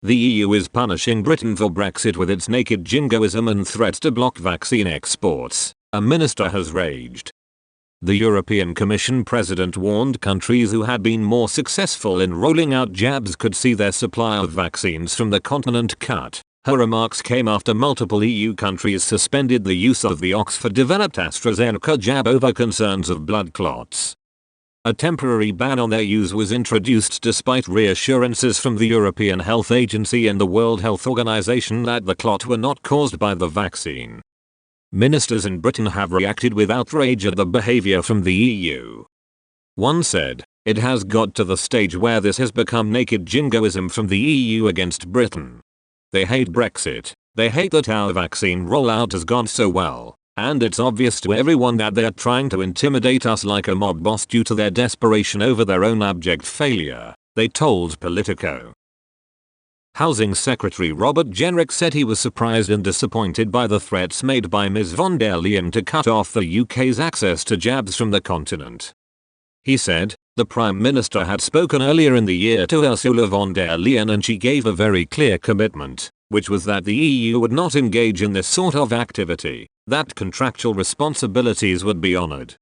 The EU is punishing Britain for Brexit with its naked jingoism and threats to block vaccine exports, a minister has raged. The European Commission president warned countries who had been more successful in rolling out jabs could see their supply of vaccines from the continent cut. Her remarks came after multiple EU countries suspended the use of the Oxford-developed AstraZeneca jab over concerns of blood clots. A temporary ban on their use was introduced despite reassurances from the European Health Agency and the World Health Organization that the clot were not caused by the vaccine. Ministers in Britain have reacted with outrage at the behavior from the EU. One said, "It has got to the stage where this has become naked jingoism from the EU against Britain. They hate Brexit, they hate that our vaccine rollout has gone so well, and it's obvious to everyone that they're trying to intimidate us like a mob boss due to their desperation over their own abject failure," they told Politico. Housing Secretary Robert Jenrick said he was surprised and disappointed by the threats made by Ms von der Leyen to cut off the UK's access to jabs from the continent. He said, the Prime Minister had spoken earlier in the year to Ursula von der Leyen and she gave a very clear commitment, which was that the EU would not engage in this sort of activity, that contractual responsibilities would be honoured.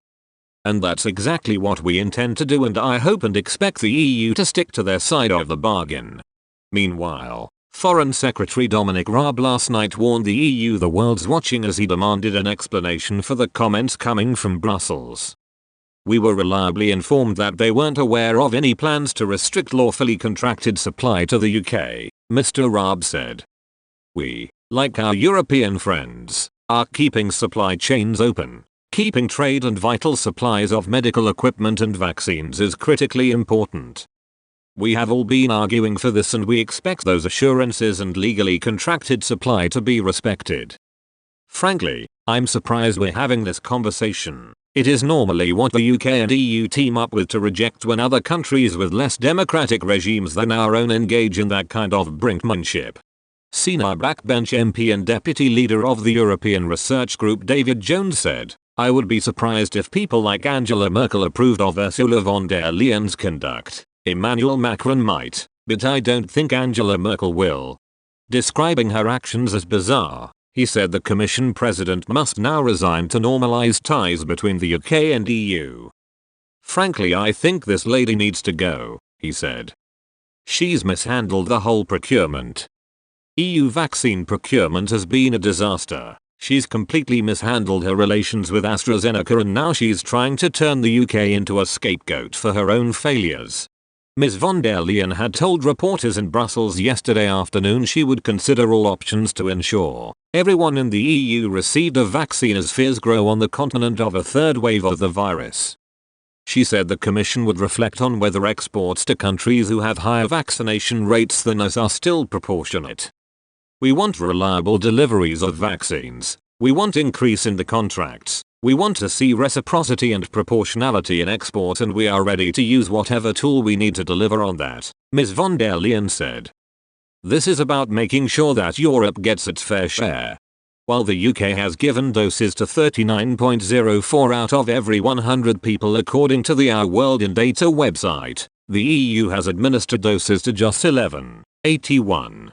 And that's exactly what we intend to do, and I hope and expect the EU to stick to their side of the bargain. Meanwhile, Foreign Secretary Dominic Raab last night warned the EU the world's watching as he demanded an explanation for the comments coming from Brussels. "We were reliably informed that they weren't aware of any plans to restrict lawfully contracted supply to the UK," Mr. Raab said. "We, like our European friends, are keeping supply chains open. Keeping trade and vital supplies of medical equipment and vaccines is critically important. We have all been arguing for this and we expect those assurances and legally contracted supply to be respected. Frankly, I'm surprised we're having this conversation. It is normally what the UK and EU team up with to reject when other countries with less democratic regimes than our own engage in that kind of brinkmanship." Senior backbench MP and deputy leader of the European Research Group David Jones said, "I would be surprised if people like Angela Merkel approved of Ursula von der Leyen's conduct. Emmanuel Macron might, but I don't think Angela Merkel will." Describing her actions as bizarre, he said the Commission president must now resign to normalize ties between the UK and EU. "Frankly, I think this lady needs to go," he said. "She's mishandled the whole procurement. EU vaccine procurement has been a disaster. She's completely mishandled her relations with AstraZeneca and now she's trying to turn the UK into a scapegoat for her own failures." Ms von der Leyen had told reporters in Brussels yesterday afternoon she would consider all options to ensure everyone in the EU received a vaccine as fears grow on the continent of a third wave of the virus. She said the Commission would reflect on whether exports to countries who have higher vaccination rates than us are still proportionate. "We want reliable deliveries of vaccines. We want increase in the contracts. We want to see reciprocity and proportionality in export and we are ready to use whatever tool we need to deliver on that," Ms von der Leyen said. "This is about making sure that Europe gets its fair share. While the UK has given doses to 39.04 out of every 100 people according to the Our World in Data website, the EU has administered doses to just 11.81.